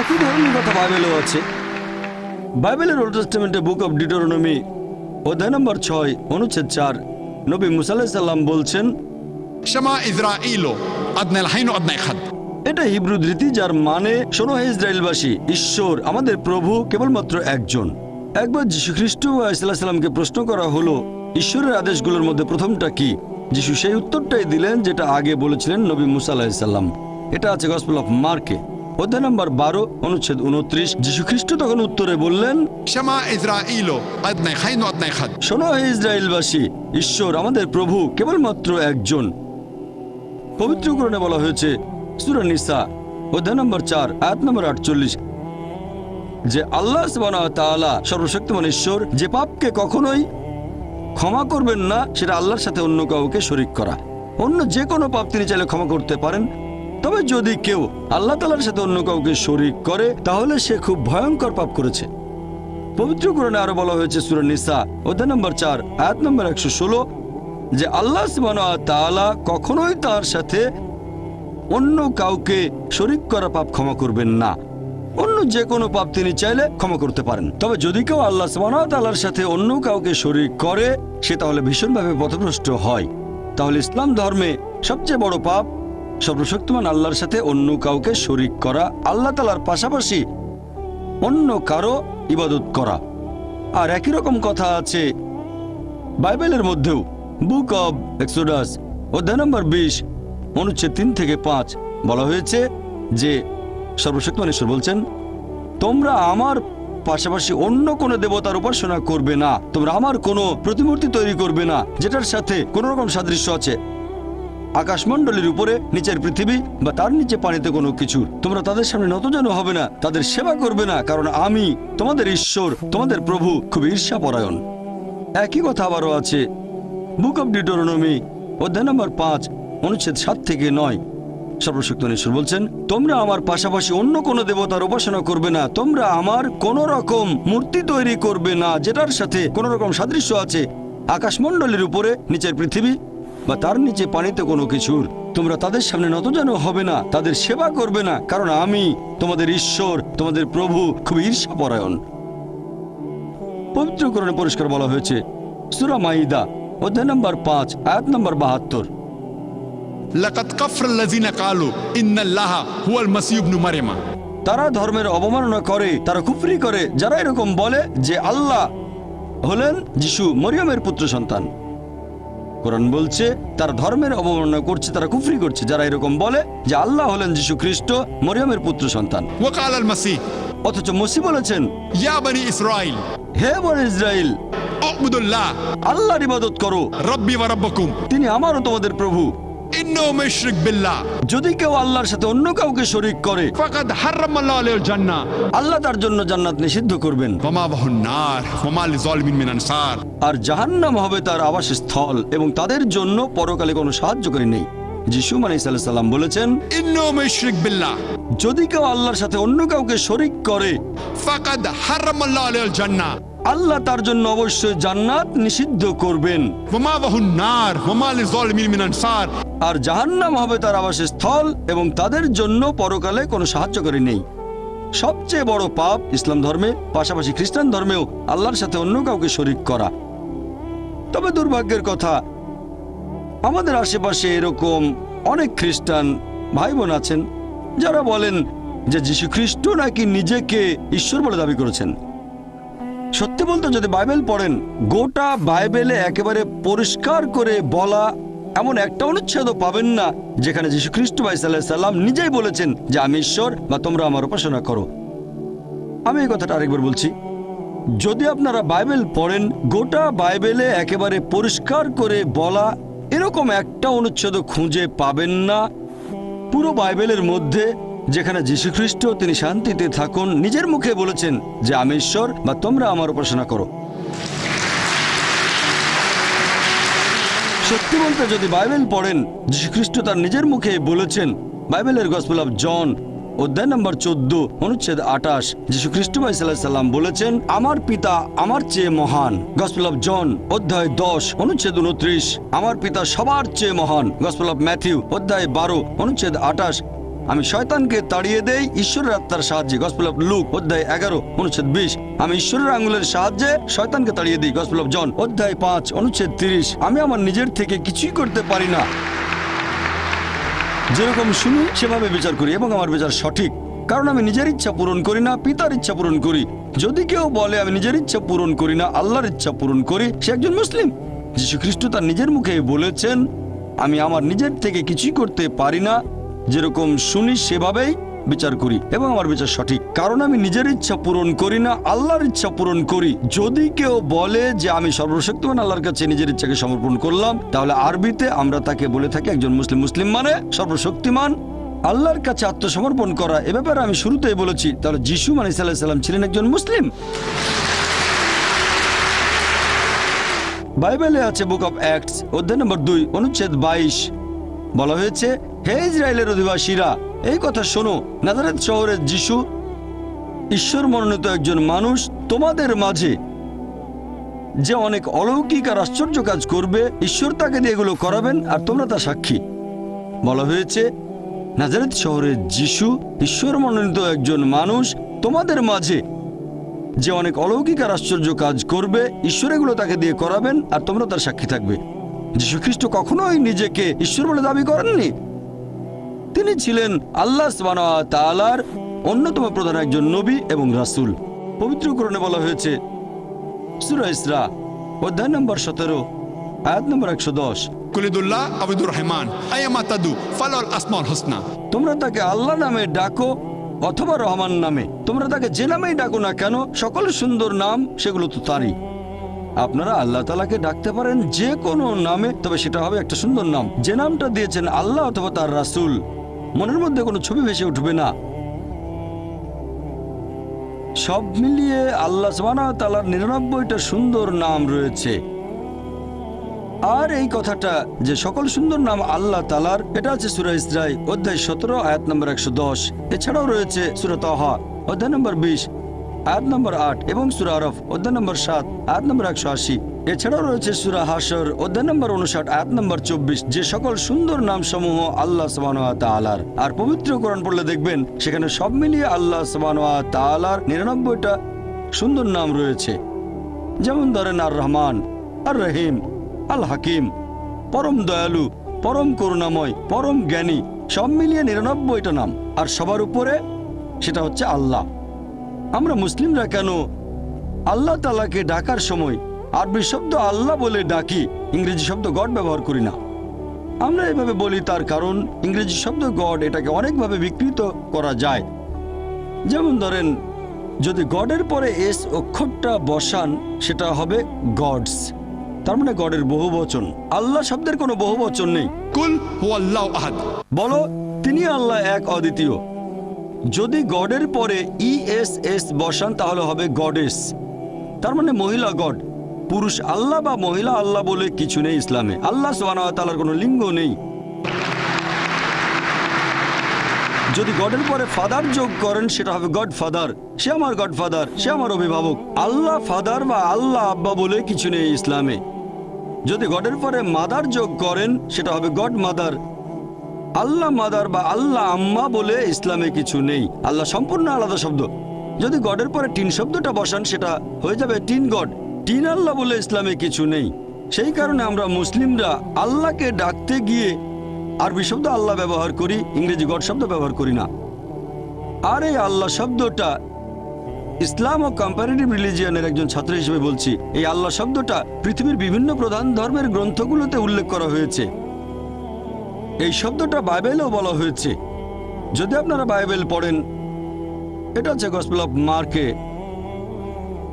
একই ধরনের কথা বাইবেলেও আছে। বাইবেলের ওল্ড টেস্টামেন্টে বুক অব ডিউটেরোনমি অধ্যায় নম্বর 6 অনুচ্ছেদ 4 নবী মুসা আলাইহিস সালাম বলছেন, شما إسرائيلو أدنى الحين وأدنى خد এটা হিব্রু ধৃতি, যার মানে শোনো হে ইসরায়েলবাসী, ঈশ্বর আমাদের প্রভু কেবলমাত্র একজন। একবার যীশু খ্রিস্ট সাল্লামকে প্রশ্ন করা হলো ঈশ্বরের আদেশগুলোর মধ্যে প্রথমটা কি। যীশু সেই উত্তরটাই দিলেন যেটা আগে বলেছিলেন নবী মুসা আলাইহিস সালাম। এটা আছে গসপেল অফ মার্কে অধ্যায় নম্বর 12 অনুচ্ছেদ 29। যীশু খ্রিস্ট তখন উত্তরে বললেন, شما إسرائيلو أدنى الحين وأدنى خد শোনো হে ইসরায়েলবাসী, ঈশ্বর আমাদের প্রভু কেবলমাত্র একজন। পবিত্র কোরআনে বলা হয়েছে সূরা নিসা অধ্যায় নম্বর 4 আয়াত নম্বর 48 যে আল্লাহ সুবহানাহু ওয়া তাআলা সর্বশক্তিমান ঈশ্বর, যে পাপকে কখনোই ক্ষমা করবেন না সেটা আল্লাহর সাথে অন্য কাউকে শরীক করা। অন্য যে কোনো পাপ তিনি চাইলে ক্ষমা করতে পারেন, তবে যদি কেউ আল্লাহ তাআলার সাথে অন্য কাউকে শরীক করে তাহলে সে খুব ভয়ঙ্কর পাপ করেছে। পবিত্র কোরআনে আরো বলা হয়েছে সূরা নিসা অধ্যায় নম্বর 4 আয়াত নম্বর 116 যে আল্লাহ সুবহানাহু ওয়া তাআলা কখনোই তার সাথে অন্য কাউকে শরীক করা পাপ ক্ষমা করবেন না। অন্য যে কোনো পাপ তিনি চাইলে ক্ষমা করতে পারেন, তবে যদি কেউ আল্লাহ সুবহানাহু ওয়া তাআলার সাথে অন্য কাউকে শরীক করে সে তাহলে ভীষণভাবে পথভ্রষ্ট হয়। তাহলে ইসলাম ধর্মে সবচেয়ে বড় পাপ সর্বশক্তিমান আল্লাহর সাথে অন্য কাউকে শরীক করা, আল্লাহ তাআলার পাশাপাশি অন্য কারো ইবাদত করা। আর একই রকম কথা আছে বাইবেলের মধ্যেও বুক অব এক্সোডাস অধ্যায় নম্বর 20 অনুচ্ছেদ 3 থেকে 5 বলা হয়েছে যে সর্বশক্তিমান ঈশ্বর বলছেন, তোমরা আমার পাশাপাশি অন্য কোনো দেবতার উপাসনা করবে না, তোমরা আমার কোনো প্রতিমূর্তি তৈরি করবে না যেটার সাথে কোনো রকম সাদৃশ্য আছে আকাশমণ্ডলীর উপরে, নিচের পৃথিবী বা তার নিচে পানিতে কোনো কিছু। তোমরা তাদের সামনে নতজানু হবে না, তাদের সেবা করবে না, কারণ আমি তোমাদের ঈশ্বর তোমাদের প্রভু খুব ঈর্ষাপরায়ণ। একই কথা আবারও আছে বুক অব ডিউটেরোনমি অধ্যায় নম্বর 5 অনুচ্ছেদ 7 থেকে 9। সর্বশক্তিমান ঈশ্বর বলছেন, তোমরা আমার পাশাপাশি অন্য কোনো দেবতার উপাসনা করবে না, তোমরা আমার কোনো রকম মূর্তি তৈরি করবে না যেটার সাথে কোনো রকম সাদৃশ্য আছে আকাশমণ্ডলীর উপরে, নিচের পৃথিবী বা তার নিচে পানিতে কোনো কিছুর। তোমরা তাদের সামনে নতজানু হবে না, তাদের সেবা করবে না, কারণ আমি তোমাদের ঈশ্বর তোমাদের প্রভু খুব ঈর্ষাপরায়ণ। পবিত্র কোরআনে পরিষ্কার বলা হয়েছে সূরা মাইদা অধ্যায় নম্বর 5 আয়াত নম্বর 72 لقد كفر الذين قالوا إن الله هو المسيح ابن مريم তারা ধর্মের অবমাননা করে, তারা কুফরি করে যারা এরকম বলে যে আল্লাহ হলেন যিশু মরিয়মের পুত্র সন্তান। কোরআন বলছে তারা ধর্মের অবমাননা করছে, তারা কুফরি করছে যারা এরকম বলে যে আল্লাহ হলেন যিশু খ্রিস্ট মরিয়মের পুত্র সন্তান। وقال المسيح অথচ মসিহ বলেছেন, يا بني إسرائيل হে বনি ইসরাইল, اعبدوا الله আল্লাহর ইবাদত করো, ربي وربكم তিনি আমারও তোমাদের প্রভু। إنه مشرك بالله যদি কেউ আল্লাহর সাথে অন্য কাউকে শরীক করে فقد حرم الله عليه الجنة আল্লাহ তার জন্য জান্নাত নিষিদ্ধ করবেন, وما به النار وما للظالمين من أنصار আর জাহান্নাম হবে তার আবাসস্থল এবং তাদের জন্য পরকালে কোনো সাহায্যকারী নেই। যিশু আলাইহিস সালাম বলেছেন, إنه مشرك بالله যদি কেউ আল্লাহর সাথে অন্য কাউকে শরীক করে فقد حرم الله عليه الجنة আল্লাহ তার জন্য অবশ্যই জান্নাত নিষিদ্ধ করবেন, وما به النار وما للظالمين من أنصار আর জাহান্নাম হবে তার আবাসস্থল এবং তাদের জন্য পরকালে কোনো সাহায্যকারী নেই। সবচেয়ে বড় পাপ ইসলাম ধর্মে, পাশাপাশি খ্রিস্টান ধর্মেও আল্লাহর সাথে অন্য কাউকে শরীক করা। তবে দুর্ভাগ্যের কথা, আমাদের আশেপাশে এরকম অনেক খ্রিস্টান ভাই বোন আছেন যারা বলেন যে যীশু খ্রিস্ট নাকি নিজেকে ঈশ্বর বলে দাবি করেছেন। সত্যি বলতে যদি বাইবেল পড়েন, গোটা বাইবেলে একেবারে পরিষ্কার করে বলা এমন একটা অনুচ্ছেদও পাবেন না যেখানে যীশু খ্রিস্ট সাল্লাম নিজেই বলেছেন যে আমি ঈশ্বর বা তোমরা আমার উপাসনা করো। আমি এই কথাটা আরেকবার বলছি, যদি আপনারা বাইবেল পড়েন, গোটা বাইবেলে একেবারে পরিষ্কার করে বলা এরকম একটা অনুচ্ছেদ খুঁজে পাবেন না পুরো বাইবেলের মধ্যে যেখানে যীশু খ্রিস্ট তিনি শান্তিতে থাকুন নিজের মুখে বলেছেন যে আমি ঈশ্বর বা তোমরা আমার উপাসনা করো। সত্যি বলতে যদি বাইবেল পড়েন, যীশু খ্রিস্ট তার নিজের মুখে বলেছেন। বাইবেলের গসপেল অফ জন অধ্যায় নম্বর 14 অনুচ্ছেদ 28 যীশু খ্রিস্ট সাল্লাম বলেছেন, আমার পিতা আমার চেয়ে মহান। গসপেল অফ জন অধ্যায় 10 অনুচ্ছেদ 29 আমার পিতা সবার চেয়ে মহান। গসপেল অফ ম্যাথিউ অধ্যায় 12 অনুচ্ছেদ 28 আমি শয়তানকে তাড়িয়ে দেই ঈশ্বরের আত্মার সাহায্যে। গসপেল অফ লুক অধ্যায় 11 অনুচ্ছেদ 20। আমি ঈশ্বরের আঙ্গুলের সাহায্যে শয়তানকে তাড়িয়ে দিই। গসপেল অফ জন অধ্যায় 5 অনুচ্ছেদ 30। আমি আমার নিজের থেকে কিছুই করতে পারি না, যেরকম শুনি সেভাবে বিচার করি এবং আমার বিচার সঠিক, কারণ আমি নিজের ইচ্ছা পূরণ করি না, পিতার ইচ্ছা পূরণ করি। যদি কেউ বলে আমি নিজের ইচ্ছা পূরণ করি না, আল্লাহর ইচ্ছা পূরণ করি, সে একজন মুসলিম। যীশু খ্রিস্ট তার নিজের মুখে বলেছেন, আমি আমার নিজের থেকে কিছুই করতে পারি না, যেরকম শুনি সেভাবেই বিচার করি এবং আমার বিচার সঠিক, কারণ আমি নিজের ইচ্ছা পূরণ করি না, আল্লাহর ইচ্ছা পূরণ করি। যদি কেউ বলে যে আমি সর্বশক্তিমান আল্লাহর কাছে নিজের ইচ্ছাকে সমর্পণ করলাম, তাহলে আরবিতে আমরা তাকে বলে থাকি একজন মুসলিম। মুসলিম মানে সর্বশক্তিমান আল্লাহর কাছে আত্মসমর্পণ করা। এ ব্যাপারে আমি শুরুতেই বলেছি। তাহলে যিশু আলাইহিস সালাম ছিলেন একজন মুসলিম। বাইবেলে আছে বুক অফ অ্যাক্টস অধ্যায় নম্বর 2 অনুচ্ছেদ 22। বলা হয়েছে, হে ইসরায়েলের অধিবাসীরা, এই কথা শোনো, নাজারেত শহরের যিশু ঈশ্বর মনোনীত একজন মানুষ, তোমাদের মাঝে যে অনেক অলৌকিক আর আশ্চর্য কাজ করবে, ঈশ্বর তাকে দিয়ে এগুলো করাবেন আর তোমরা তা সাক্ষী। বলা হয়েছে, নাজারেত শহরের যিশু ঈশ্বর মনোনীত একজন মানুষ, তোমাদের মাঝে যে অনেক অলৌকিক আর আশ্চর্য কাজ করবে, ঈশ্বর এগুলো তাকে দিয়ে করাবেন আর তোমরা তার সাক্ষী থাকবে। যীশু খ্রিস্ট কখনোই নিজেকে ঈশ্বর বলে দাবি করেননি। তিনি ছিলেন আল্লাহ সুবহানাহু ওয়া তাআলার অন্যতম প্রধান একজন নবী এবং রাসূল। পবিত্র কোরআনে বলা হয়েছে, সূরা ইসরা অধ্যায় নম্বর 17 আয়াত নম্বর 110, কুলিদুল্লাহ আবিদুর রহমান আয়ামা তাদু ফালাল আসমাউল হুসনা। তোমরা তাকে আল্লাহ নামে ডাকো অথবা রহমান নামে, তোমরা তাকে যে নামেই ডাকো না কেন, সকল সুন্দর নাম সেগুলো তো তারই। আপনারা আল্লাহ তাআলাকে ডাকতে পারেন যে কোনো নামে, তবে সেটা হবে একটা সুন্দর নাম, যে নামটা দিয়েছেন আল্লাহ অথবা তার রাসূল। মনের মধ্যে কোনো ছবি ভেসে উঠবে না। সব মিলিয়ে আল্লাহ সুবহানাহু ওয়া তাআলার 99টা সুন্দর নাম রয়েছে। আর এই কথাটা যে সকল সুন্দর নাম আল্লাহ তাআলার, এটা আছে সূরা ইসরা অধ্যায় 17 আয়াত নম্বর 110। এছাড়াও রয়েছে সূরা তাহা অধ্যায় নম্বর 20 আয়াত নম্বর 8 এবং সূরা আরাফ অধ্যায় নম্বর 7 আয়াত নম্বর 180। এছাড়াও রয়েছে সূরা হাশর অধ্যায় নম্বর 59 আয়াত নম্বর 24, যে সকল সুন্দর নাম সমূহ আল্লাহ সুবহানাহু ওয়া তাআলার। আর পবিত্র কোরআন পড়লে দেখবেন সেখানে সব মিলিয়ে আল্লাহ সুবহানাহু ওয়া তাআলার 99টা সুন্দর নাম রয়েছে। যেমন ধরেন আর রহমান, আর রহিম, আল হাকিম, পরম দয়ালু, পরম করুণাময়, পরম জ্ঞানী, সব মিলিয়ে 99টা নাম। আর সবার উপরে সেটা হচ্ছে আল্লাহ। আমরা মুসলিমরা কেন আল্লাহ তাআলাকে ডাকার সময় আরবি শব্দ আল্লাহ বলে ডাকি, ইংরেজি শব্দ গড ব্যবহার করি না? আমরা এভাবে বলি তার কারণ ইংরেজি শব্দ গড এটাকে অনেকভাবে বিকৃত করা যায়। যেমন ধরেন, যদি গডের পরে এস অক্ষরটা বসান সেটা হবে গডস, তার মানে গডের বহুবচন। আল্লাহ শব্দের কোনো বহুবচন নেই। কুল হুয়াল্লাহু আহাদ, বলো তিনি আল্লাহ এক অদ্বিতীয়। যদি গডের পরে ইএসএস বসান তাহলে হবে গডেস, তার মানে মহিলা গড। পুরুষ আল্লাহ বা মহিলা আল্লাহ বলে কিছু নেই ইসলামে। আল্লাহ সুবহানাহু ওয়া তাআলার কোনো লিঙ্গ নেই। যদি গডের পরে ফাদার যোগ করেন সেটা হবে গড ফাদার, সে আমার গড ফাদার, সে আমার অভিভাবক। আল্লাহ ফাদার বা আল্লাহ আব্বা বলে কিছু নেই ইসলামে। যদি গডের পরে মাদার যোগ করেন সেটা হবে গড মাদার। আল্লাহ মাদার বা আল্লাহ আম্মা বলে ইসলামে কিছু নেই। আল্লাহ সম্পূর্ণ আলাদা শব্দ। যদি গডের পরে টিন শব্দটা বসান সেটা হয়ে যাবে টিন গড। টিন আল্লাহ বলে ইসলামে কিছু নেই। সেই কারণে আমরা মুসলিমরা আল্লাহকে ডাকতে গিয়ে আরবি শব্দ আল্লাহ ব্যবহার করি, ইংরেজি গড শব্দ ব্যবহার করি না। আর এই আল্লাহ শব্দটা ইসলাম ও কম্পারেটিভ রিলিজিয়নের একজন ছাত্র হিসেবে বলছি, এই আল্লাহ শব্দটা পৃথিবীর বিভিন্ন প্রধান ধর্মের গ্রন্থগুলোতে উল্লেখ করা হয়েছে। এই শব্দটা বাইবেলেও বলা হয়েছে। যদি আপনারা বাইবেল পড়েন, এটা হচ্ছে গসপেল অফ মার্কে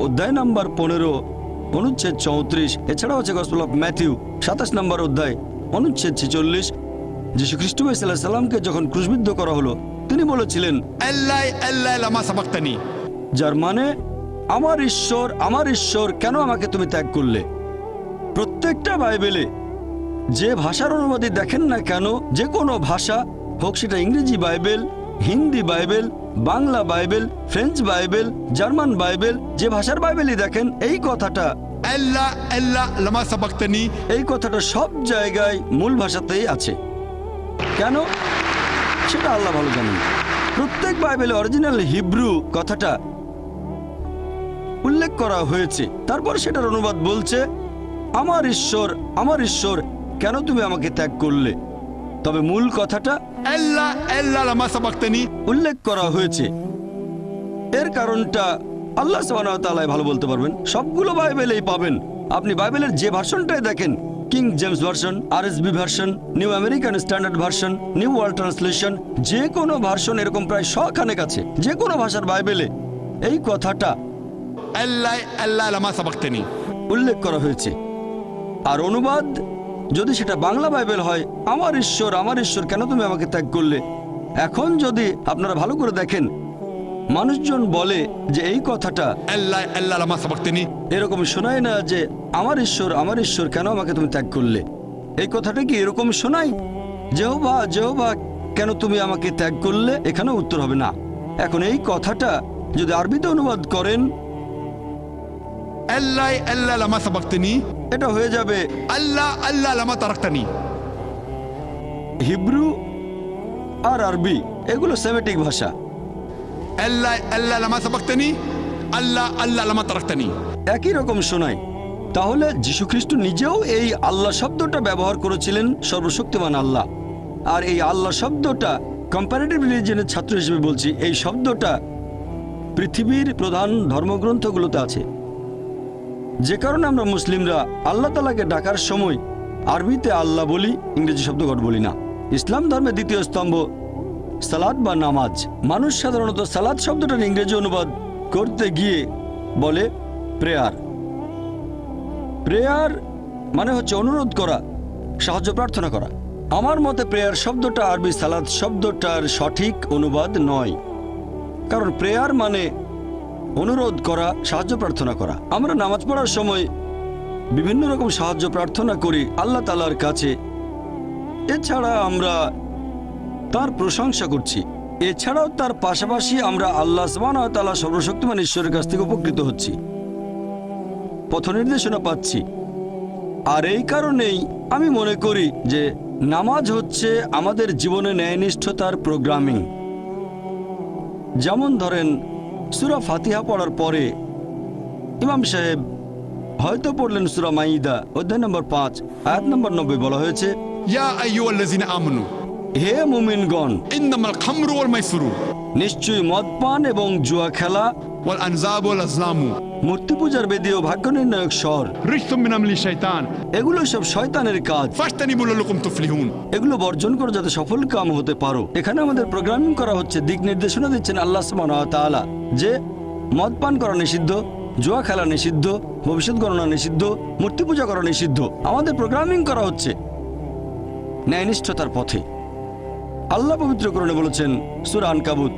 অধ্যায় নম্বর 15 অনুচ্ছেদ 34। এছাড়াও হচ্ছে গসপেল অফ ম্যাথিউ 27 নম্বর অধ্যায় অনুচ্ছেদ 46। যীশু খ্রিস্ট সাল্লাল্লাহু আলাইহি সাল্লামকে যখন ক্রুশবিদ্ধ করা হলো, তিনি বলেছিলেন আল্লাহ আল্লাহ লামা সাবাক্তানি, যার মানে আমার ঈশ্বর কেন আমাকে তুমি ত্যাগ করলে। প্রত্যেকটা বাইবেলে যে ভাষার অনুবাদই দেখেন না কেন, যে কোনো ভাষা হোক, সেটা ইংরেজি Bible, Hindi Bible, Bangla Bible, French Bible, German Bible, যে ভাষার বাইবেলই দেখেন, এই কথাটা আল্লাহ আল্লাহ লামা সাবাক্তানি, এই কথাটা সব জায়গায় মূল ভাষাতেই আছে। কেন? সেটা আল্লাহ ভালো জানেন। প্রত্যেক বাইবেলে অরিজিনাল হিব্রু কথাটা উল্লেখ করা হয়েছে, তারপর সেটার অনুবাদ বলছে আমার ঈশ্বর কেন তুমি আমাকে ত্যাগ করলে। তবে মূল কথাটা ألا ألا لما سبقتني উল্লেখ করা হয়েছে। এর কারণটা আল্লাহ সুবহানাহু ওয়া তাআলা ভালো বলতে পারবেন। সবগুলো বাইবেলেই পাবেন। আপনি বাইবেলের যে ভার্সনটাই দেখেন, king James version, RSB version, new American standard version, new world translation, যে কোনো ভার্সন এরকম প্রায় শখানেক আছে। যে কোনো ভাষার বাইবেলে এই কথাটা ألا ألا لما سبقتني উল্লেখ করা হয়েছে। আর অনুবাদ যদি সেটা বাংলা বাইবেল হয়, আমার ঈশ্বর কেন তুমি আমাকে ত্যাগ করলে। এখন যদি আপনারা ভালো করে দেখেন, মানুষজন বলে যে এই কথাটা ألا ألا لما سبقتني এরকম শোনায় না যে আমার ঈশ্বর কেন আমাকে তুমি ত্যাগ করলে। এই কথাটা কি এরকম শোনায়, যেহোভা কেন তুমি আমাকে ত্যাগ করলে? এখানে উত্তর হবে না। এখন এই কথাটা যদি আরবিতে অনুবাদ করেন, ألا ألا لما سبقتني এটা হয়ে যাবে ألا ألا لما تركتني হিব্রু আর আরবি এগুলো সেমেটিক ভাষা। ألا ألا لما سبقتني ألا ألا لما تركتني একই রকম শোনায়। তাহলে যীশুখ্রিস্ট নিজেও এই আল্লাহ শব্দটা ব্যবহার করেছিলেন, সর্বশক্তিমান আল্লাহ। আর এই আল্লাহ শব্দটা কম্পারেটিভ রিলিজিয়নের ছাত্র হিসেবে বলছি, এই শব্দটা পৃথিবীর প্রধান ধর্মগ্রন্থগুলোতে আছে। যে কারণে আমরা মুসলিমরা আল্লাহ তাআলাকে ডাকার সময় আরবিতে আল্লাহ বলি, ইংরেজি শব্দ গড বলি না। ইসলাম ধর্মের দ্বিতীয় স্তম্ভ সালাত বা নামাজ। মানুষ সাধারণত সালাত শব্দটার ইংরেজি অনুবাদ করতে গিয়ে বলে প্রেয়ার। প্রেয়ার মানে হচ্ছে অনুরোধ করা, সাহায্য প্রার্থনা করা। আমার মতে প্রেয়ার শব্দটা আরবি সালাত শব্দটার সঠিক অনুবাদ নয়, কারণ প্রেয়ার মানে অনুরোধ করা, সাহায্য প্রার্থনা করা। আমরা নামাজ পড়ার সময় বিভিন্ন রকম সাহায্য প্রার্থনা করি আল্লাহ তাআলার কাছে। এছাড়া আমরা তার প্রশংসা করছি। এছাড়াও তার পাশাপাশি আমরা আল্লাহ সুবহানাহু ওয়া তাআলা সর্বশক্তিমান ঈশ্বরের কাছ থেকে উপকৃত হচ্ছি, পথ নির্দেশনা পাচ্ছি। আর এই কারণেই আমি মনে করি যে নামাজ হচ্ছে আমাদের জীবনে ন্যায়নিষ্ঠতার প্রোগ্রামিং। যেমন ধরেন সূরা ফাতিহা পড়ার পরে ইমাম সাহেব হয়তো পড়লেন সূরা মাইদা অধ্যায় নম্বর 5 আয়াত নম্বর 90, বলা হয়েছে يا أيها الذين آمنوا হে মুমিনগণ, إنما الخمر والميسر নিশ্চয়ই মদ পান এবং জুয়া খেলা, والأنزاب والأزلام মূর্তি পূজার বেদী ও ভাগ্য নির্ণায়ক স্বর, رجس من عمل الشيطان এগুলো সব শয়তানের কাজ। فاجتنبوا لعلكم تفلحون এগুলো বর্জন করে যাতে সফল কাম হতে পারো। এখানে আমাদের প্রোগ্রামিং করা হচ্ছে, দিক নির্দেশনা দিচ্ছেন আল্লাহ সুবহানাহু ওয়া তাআলা যে মদ পান করা নিষিদ্ধ, জুয়া খেলা নিষিদ্ধ, ভবিষ্যৎ গণনা নিষিদ্ধ, মূর্তি পূজা করা নিষিদ্ধ। আমাদের প্রোগ্রামিং করা হচ্ছে ন্যায়নিষ্ঠতার পথে। আল্লাহ পবিত্র কোরআনে বলেছেন সূরা আনকাবুত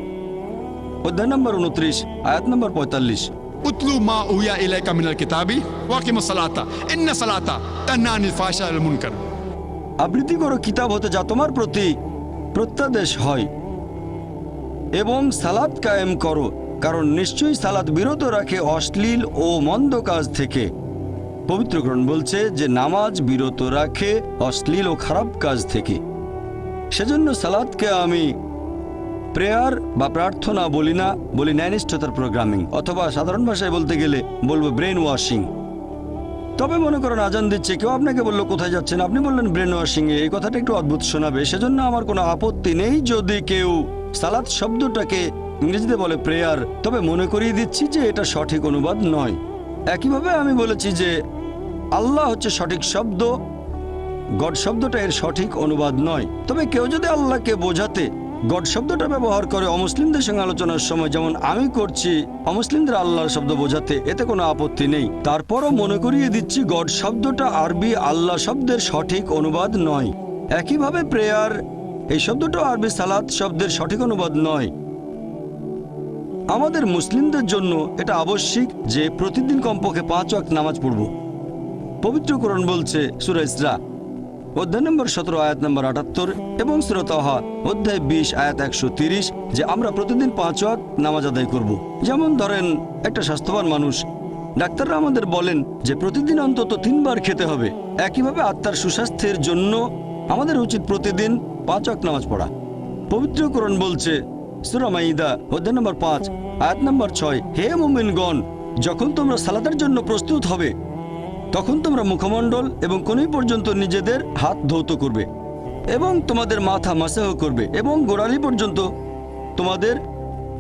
অধ্যায় নম্বর 29 আয়াত নম্বর 45, اتلوا ما أوحي إليك من الكتاب وأقيموا الصلاة إن الصلاة تنهى عن الفحشاء والمنكر আবৃত্তি করো কিতাব হতে যা তোমার প্রতি প্রত্যাদেশ হয়, এবং সালাত কায়েম করো, কারণ নিশ্চয়ই সালাত বিরত রাখে অশ্লীল ও মন্দ কাজ থেকে। পবিত্র কোরআন বলছে যে নামাজ বিরত রাখে অশ্লীল ও খারাপ কাজ থেকে। সেজন্য সালাতকে আমি প্রেয়ার বা প্রার্থনা বলি না, বলি ন্যায়নিষ্ঠতার প্রোগ্রামিং, অথবা সাধারণ ভাষায় বলতে গেলে বলবো ব্রেন ওয়াশিং। তবে মনে করেন আজান দিচ্ছে, কেউ আপনাকে বললো কোথায় যাচ্ছেন, আপনি বললেন ব্রেন ওয়াশিং এ। এই কথাটা একটু অদ্ভুত শোনাবে, সেজন্য আমার কোনো আপত্তি নেই যদি কেউ সালাত শব্দটাকে ইংরেজিতে বলে প্রেয়ার। তবে মনে করিয়ে দিচ্ছি যে এটা সঠিক অনুবাদ নয়। একইভাবে আমি বলেছি যে আল্লাহ হচ্ছে সঠিক শব্দ, গড শব্দটা এর সঠিক অনুবাদ নয়। তবে কেউ যদি আল্লাহকে বোঝাতে গড শব্দটা ব্যবহার করে অমুসলিমদের সঙ্গে আলোচনার সময়, যেমন আমি করছি, অমুসলিমদের আল্লাহর শব্দ বোঝাতে, এতে কোনো আপত্তি নেই। তারপরও মনে করিয়ে দিচ্ছি গড শব্দটা আরবি আল্লাহ শব্দের সঠিক অনুবাদ নয়। একইভাবে প্রেয়ার এই শব্দটাও আরবি সালাত শব্দের সঠিক অনুবাদ নয়। আমাদের মুসলিমদের জন্য এটা আবশ্যিক যে প্রতিদিন কমপক্ষে 5 ওয়াক্ত নামাজ পড়ব। পবিত্র কোরআন বলছে সূরা ইসরা অধ্যায় নম্বর 17 আয়াত নম্বর 78 এবং সূরা তাহা অধ্যায় 20 আয়াত 130 যে আমরা প্রতিদিন 5 ওয়াক্ত নামাজ আদায় করব। যেমন ধরেন একটা স্বাস্থ্যবান মানুষ, ডাক্তাররা আমাদের বলেন যে প্রতিদিন অন্তত 3 বার খেতে হবে। একইভাবে আত্মার সুস্বাস্থ্যের জন্য আমাদের উচিত প্রতিদিন 5 ওয়াক্ত নামাজ পড়া। পবিত্র কোরআন বলছে, সূরা মাইদা অধ্যায় নম্বর 5 আয়াত নম্বর 6, হে মুমিনগণ, যখন তোমরা সালাতের জন্য প্রস্তুত হবে তখন তোমরা মুখমণ্ডল এবং কোনই পর্যন্ত নিজেদের হাত ধৌত করবে এবং তোমাদের মাথা মাসাহ করবে এবং গোড়ালি পর্যন্ত তোমাদের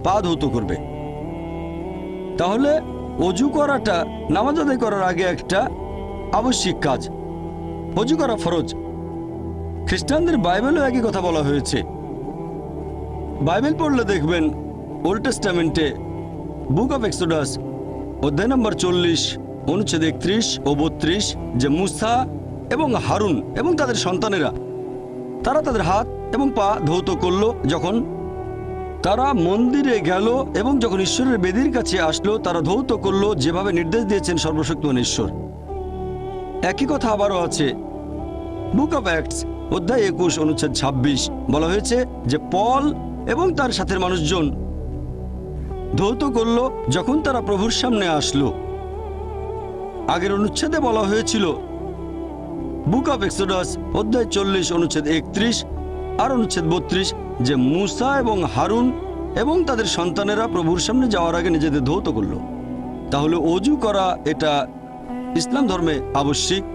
পা ধৌত করবে। তাহলে অজু করাটা নামাজ আদায় করার আগে একটা আবশ্যিক কাজ। অজু করা ফরজ। খ্রিস্টানদের বাইবেলেও একই কথা বলা হয়েছে। বাইবেল পড়লে দেখবেন ওল্ড টেস্টামেন্টে বুক অফ এক্সোডাস অধ্যায় নম্বর 40 অনুচ্ছেদ 31 ও 32 যে মুসা এবং হারুন এবং তাদের সন্তানেরা তারা তাদের হাত এবং পা ধৌত করল যখন তারা মন্দিরে গেল এবং যখন ঈশ্বরের বেদির কাছে আসলো তারা ধৌত করল যেভাবে নির্দেশ দিয়েছেন সর্বশক্তিমান ঈশ্বর। একই কথা আবারও আছে বুক অফ অ্যাক্টস অধ্যায় 21 অনুচ্ছেদ 26 বলা হয়েছে যে পল এবং তার সাথের মানুষজন ধৌত করল যখন তারা প্রভুর সামনে আসলো। আগের অনুচ্ছেদে বলা হয়েছিল বুক অফ এক্সোডাস অধ্যায় 40 অনুচ্ছেদ 31 আর অনুচ্ছেদ 32 যে মুসা এবং হারুন এবং তাদের সন্তানেরা প্রভুর সামনে যাওয়ার আগে নিজেদের ধৌত করল। তাহলে অজু করা এটা ইসলাম ধর্মে আবশ্যিক।